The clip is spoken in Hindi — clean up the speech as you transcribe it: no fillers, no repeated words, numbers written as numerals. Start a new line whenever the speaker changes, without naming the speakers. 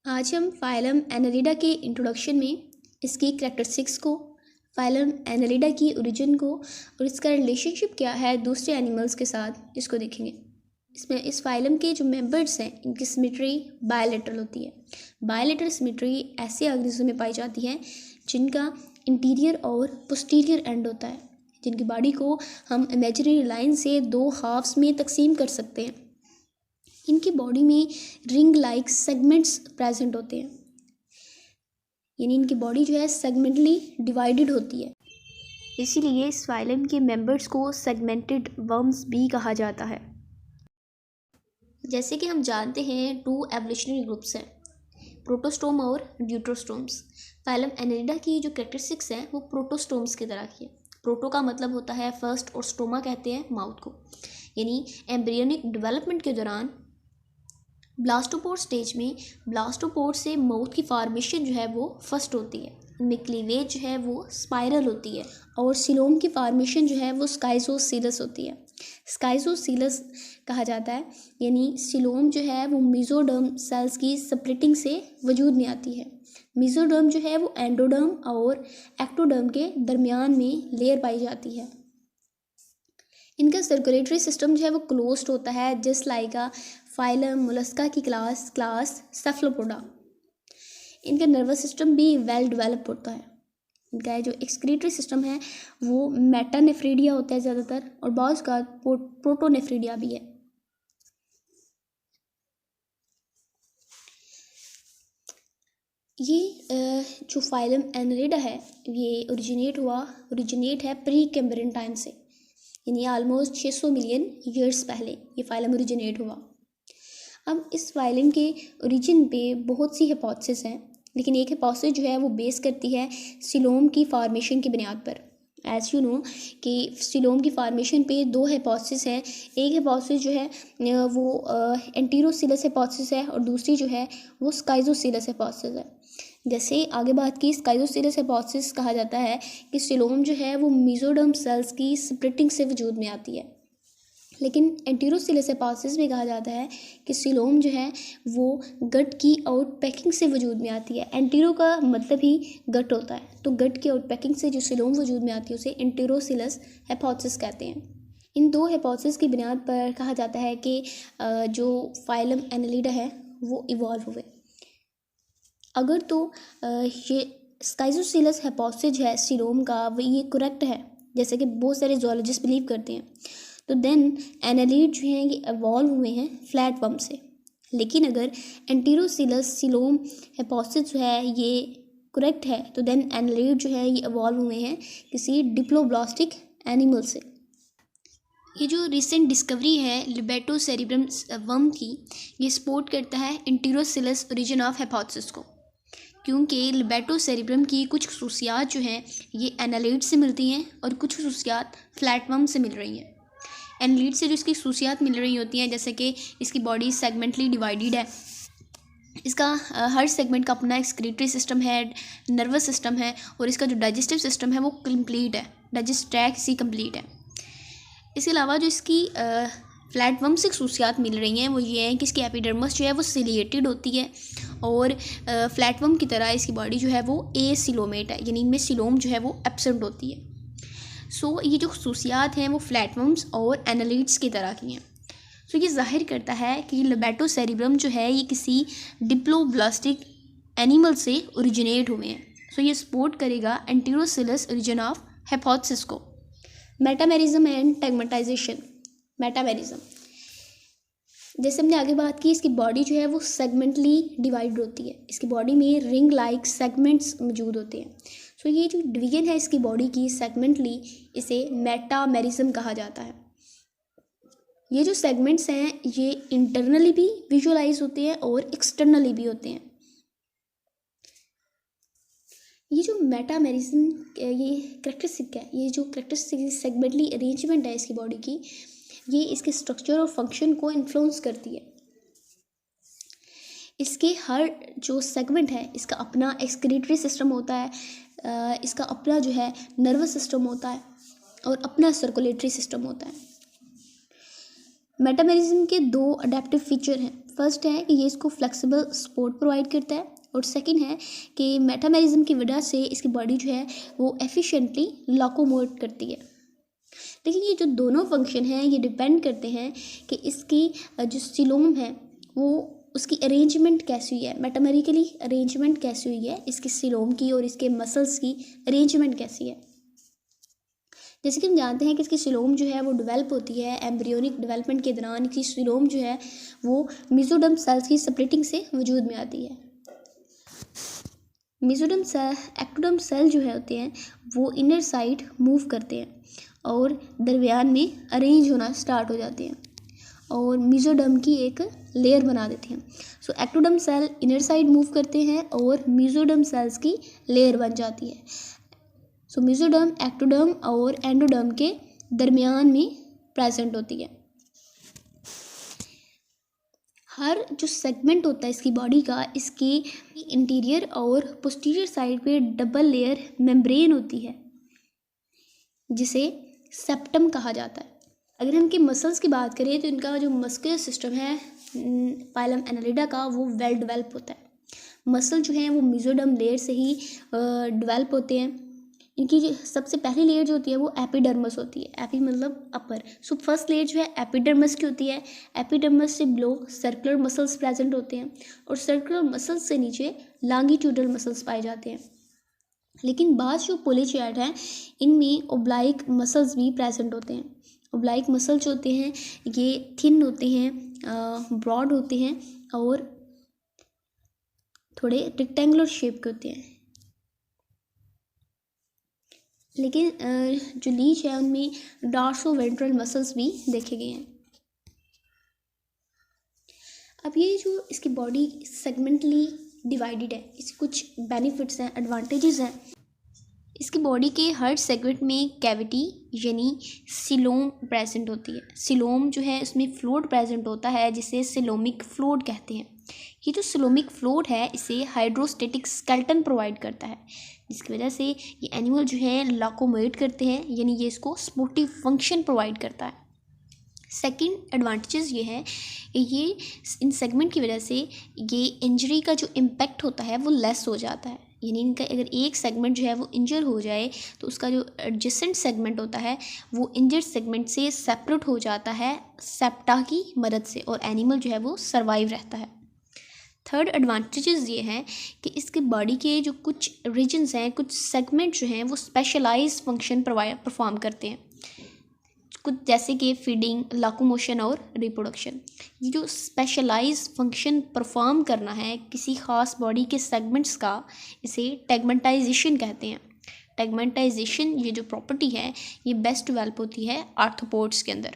आज हम फाइलम एनालिडा के इंट्रोडक्शन में इसकी कैरेक्टरिस्टिक्स को, फाइलम एनालिडा की ओरिजिन को और इसका रिलेशनशिप क्या है दूसरे एनिमल्स के साथ, इसको देखेंगे। इसमें इस फाइलम के जो मेंबर्स हैं इनकी सिमेट्री बायलैटरल होती है। बायलैटरल सिमेट्री ऐसे ऑर्गेनिज्म में पाई जाती है जिनका इंटीरियर और पोस्टीरियर एंड होता है, जिनकी बॉडी को हम इमेजिनरी लाइन से दो हाफ्स में तकसीम कर सकते हैं। इनकी बॉडी में रिंग लाइक सेगमेंट्स प्रेजेंट होते हैं, यानी इनकी बॉडी जो है सेगमेंटली डिवाइडेड होती है। इसीलिए इस फाइलम के मेंबर्स को सेगमेंटेड वर्म्स भी कहा जाता है। जैसे कि हम जानते हैं टू एवोल्यूशनरी ग्रुप्स हैं, प्रोटोस्टोम और ड्यूटरोस्टोम्स। फाइलम एनालिडा की जो कैरेक्टरिस्टिक्स हैं वो प्रोटोस्टोम्स की तरह की है। प्रोटो का मतलब होता है फर्स्ट और स्टोमा कहते हैं माउथ को, यानी एम्ब्रियोनिक डेवलपमेंट के दौरान ब्लास्टोपोर स्टेज में ब्लास्टोपोर से माउथ की फॉर्मेशन जो है वो फर्स्ट होती है। इनमें क्लीवेज जो है वो स्पाइरल होती है और सिलोम की फॉर्मेशन जो है वो स्काइजोसीलस होती है। स्काइजोसीलस कहा जाता है, यानी सिलोम जो है वो मेसोडर्म सेल्स की स्प्लिटिंग से वजूद में आती है। मेसोडर्म जो है वो एंडोडर्म और एक्टोडर्म के दरमियान में लेयर पाई जाती है। इनका सर्कुलेटरी सिस्टम जो है वो क्लोज्ड होता है, जस्ट लाइक अ फाइलम मोलस्का की क्लास सेफलोपोडा। इनका नर्वस सिस्टम भी वेल डेवलप होता है। इनका जो एक्सक्रीटरी सिस्टम है वो मेटानेफ्रीडिया होता है ज़्यादातर, और बहुत का प्रोटोनेफ्रीडिया भी है। ये जो फाइलम एनालिडा है ये ओरिजिनेट है प्री कैम्ब्रियन टाइम से, यानी ऑलमोस्ट 600 मिलियन ईयर्स पहले ये फाइलम ओरिजिनेट हुआ। अब इस फाइलम के ओरिजिन पे बहुत सी हाइपोथेसिस हैं, लेकिन एक हाइपोथेसिस जो है वो बेस करती है सिलोम की फॉर्मेशन की बुनियाद पर। एज यू नो कि सिलोम की फॉर्मेशन पे दो हाइपोथेसिस हैं। एक हाइपोथेसिस जो है वो एंटीरोसिलस हाइपोथेसिस है और दूसरी जो है वो स्काइजोसिलस हाइपोथेसिस है। जैसे आगे बात की, स्काइजोसिलस हाइपोथेसिस कहा जाता है कि सिलोम जो है वो मेसोडर्म सेल्स की स्प्लिटिंग से वजूद में आती है, लेकिन एंटीरोसिलस हाइपोथेसिस में कहा जाता है कि सिलोम जो है वो गट की आउटपैकिंग से वजूद में आती है। एंटीरो का मतलब ही गट होता है, तो गट की आउटपैकिंग से जो सिलोम वजूद में आती है उसे एंटीरोसिलस हाइपोथेसिस कहते हैं। इन दो हाइपोथेसिस की बुनियाद पर कहा जाता है कि जो फाइलम एनालिडा है वो इवॉल्व हुए। अगर तो ये स्काइजोसिलस हाइपोथेसिस है सिलोम का वो ये करेक्ट है, जैसे कि बहुत सारे जूलॉजिस्ट बिलीव करते हैं, तो देन एनालिड जो हैं ये इवॉल्व हुए हैं फ्लैट वर्म से। लेकिन अगर एंटीरोसिलस सिलोम हाइपोथेसिस जो है ये करेक्ट है तो देन एनालिड जो है ये इवॉल्व हुए हैं किसी डिप्लोब्लास्टिक एनिमल से। ये जो रिसेंट डिस्कवरी है लिबेटोसेरेब्रम वर्म की, ये सपोर्ट करता है एंटीरोसिलस ओरिजिन ऑफ हाइपोथेसिस को, क्योंकि लिबेटोसेरेब्रम की कुछ खसूसियात जो हैं ये एनालिड से मिलती हैं और कुछ खसूसियात फ्लैटवर्म से मिल रही हैं। एनालिड से जो इसकी खसूसियात मिल रही होती हैं, जैसे कि इसकी बॉडी सेगमेंटली डिवाइडेड है, इसका हर सेगमेंट का अपना एक्सक्रीटरी सिस्टम है, नर्वस सिस्टम है, और इसका जो डाइजेस्टिव सिस्टम है वो कंप्लीट है, डाइजेस्ट ट्रैक इसी कंप्लीट है। इसके अलावा जो इसकी फ्लैटवर्म से खसूसियात मिल रही हैं वो ये हैं कि इसकी एपिडर्मस जो है वो सिलिएटेड होती है और फ्लैटवर्म की तरह इसकी बॉडी जो है वो एसिलोमेट है, यानी इनमें सिलोम जो है वो एब्सेंट होती है। सो ये जो खसूसियात हैं वो फ्लैटवर्म्स और एनालिड्स की तरह की हैं। सो ये जाहिर करता है कि लिबेटोसेरेब्रम जो है ये किसी डिप्लोब्लास्टिक एनिमल से ओरिजिनेट हुए हैं। सो ये सपोर्ट करेगा एंटीरोसिलस ओरिजिन ऑफ हाइपोथेसिस को। Metamerism and tagmatization. मेटामेरिज्म, जैसे हमने आगे बात की, इसकी बॉडी जो है वो सेगमेंटली डिवाइड होती है। इसकी बॉडी में रिंग लाइक सेगमेंट्स मौजूद होते हैं। सो ये जो डिवीजन है इसकी बॉडी की सेगमेंटली, इसे मेटामेरिज्म कहा जाता है। ये जो सेगमेंट्स हैं ये इंटरनली भी विजुअलाइज होते हैं और एक्सटर्नली भी होते हैं। ये जो मेटामेरिज्म ये करेक्टरिस्टिक है, ये जो करेक्टरिस्टिक सेगमेंटली अरेंजमेंट है इसकी बॉडी की, ये इसके स्ट्रक्चर और फंक्शन को इन्फ्लुएंस करती है। इसके हर जो सेगमेंट है इसका अपना एक्सक्रीटरी सिस्टम होता है, इसका अपना जो है नर्वस सिस्टम होता है और अपना सर्कुलेटरी सिस्टम होता है। मेटामेरिज्म के दो अडेप्टिव फीचर हैं। फर्स्ट है कि ये इसको फ्लेक्सिबल सपोर्ट प्रोवाइड करता है, और सेकंड है कि मेटामेरिज्म की वजह से इसकी बॉडी जो है वो एफिशिएंटली लोकोमोट करती है। लेकिन ये जो दोनों फंक्शन हैं ये डिपेंड करते हैं कि इसकी जो सिलोम है वो उसकी अरेंजमेंट कैसी हुई है, मेटामेरिकली अरेंजमेंट कैसी हुई है इसकी सिलोम की, और इसके मसल्स की अरेंजमेंट कैसी है। जैसे कि हम जानते हैं कि इसकी सिलोम जो है वो डेवलप होती है एम्ब्रियोनिक डेवलपमेंट के दौरान। इसकी सिलोम जो है वो मेसोडर्म सेल्स की स्प्लिटिंग से वजूद में आती है। मेसोडर्म सेल एक्टोडर्म सेल जो है होते हैं वो इनर साइड मूव करते हैं और दरमियान में अरेंज होना स्टार्ट हो जाते हैं और मेसोडर्म की एक लेयर बना देते हैं। So ectoderm cell inner side move करते हैं और मेसोडर्म सेल्स की लेयर बन जाती है। सो मेसोडर्म एक्टोडर्म और एंडोडर्म के दरमियान में प्रेजेंट होती है। हर जो सेगमेंट होता है इसकी बॉडी का, इसकी इंटीरियर और पोस्टीरियर साइड पे डबल लेयर मेम्ब्रेन होती है जिसे सेप्टम कहा जाता है। अगर हम इनके मसल्स की बात करें तो इनका जो मस्कुलर सिस्टम है फाइलम एनालिडा का वो वेल डेवलप होता है। मसल जो हैं वो मेसोडर्म लेयर से ही डेवलप होते हैं। इनकी जो सबसे पहली लेयर जो होती है वो एपिडर्मस होती है। एपी मतलब अपर। सो फर्स्ट लेयर जो है एपिडर्मस की होती है। एपिडर्मस से बिलो सर्कुलर मसल्स प्रेजेंट होते हैं और सर्कुलर मसल्स से नीचे लॉन्गिट्यूडल मसल्स पाए जाते हैं। लेकिन बाद जो पोलीचियाट हैं इनमें ओब्लाइक मसल्स भी प्रेजेंट होते हैं। ओब्लाइक मसल्स होते हैं ये थिन होते हैं, ब्रॉड होते हैं और थोड़े रेक्टेंगुलर शेप के होते हैं। लेकिन जो लीच है उनमें डॉर्सो वेंट्रल मसल्स भी देखे गए हैं। अब ये जो इसकी बॉडी सेगमेंटली डिवाइडेड है, इसके कुछ बेनिफिट्स हैं, एडवांटेजेस हैं। इसकी बॉडी के हर सेगमेंट में कैविटी यानी सिलोम प्रेजेंट होती है। सिलोम जो है उसमें फ्लूइड प्रेजेंट होता है जिसे सिलोमिक फ्लूइड कहते हैं। ये जो सिलोमिक फ्लूइड है इसे हाइड्रोस्टेटिक स्केलेटन प्रोवाइड करता है, जिसकी वजह से ये एनिमल जो है लोकोमोट करते हैं, यानी ये इसको स्पोर्टिव फंक्शन प्रोवाइड करता है। सेकंड एडवांटेजेस ये है कि ये इन सेगमेंट की वजह से ये इंजरी का जो इम्पैक्ट होता है वो लेस हो जाता है। यानी इनका अगर एक सेगमेंट जो है वो इंजर हो जाए तो उसका जो एडजेसेंट सेगमेंट होता है वो इंजर्ड सेगमेंट से सेपरेट हो जाता है सेप्टा की मदद से, और एनिमल जो है वो सर्वाइव रहता है। थर्ड एडवांटेजेस ये हैं कि इसके बॉडी के जो कुछ रीजन्स हैं, कुछ सेगमेंट जो हैं वो स्पेशलाइज फंक्शन परफॉर्म करते हैं, कुछ जैसे कि फीडिंग, लोकोमोशन और रिप्रोडक्शन। ये जो स्पेशलाइज फंक्शन परफॉर्म करना है किसी ख़ास बॉडी के सेगमेंट्स का, इसे टेगमेंटाइजेशन कहते हैं। टेगमेंटाइजेशन ये जो प्रॉपर्टी है ये बेस्ट डेवलप होती है आर्थ्रोपोड्स के अंदर।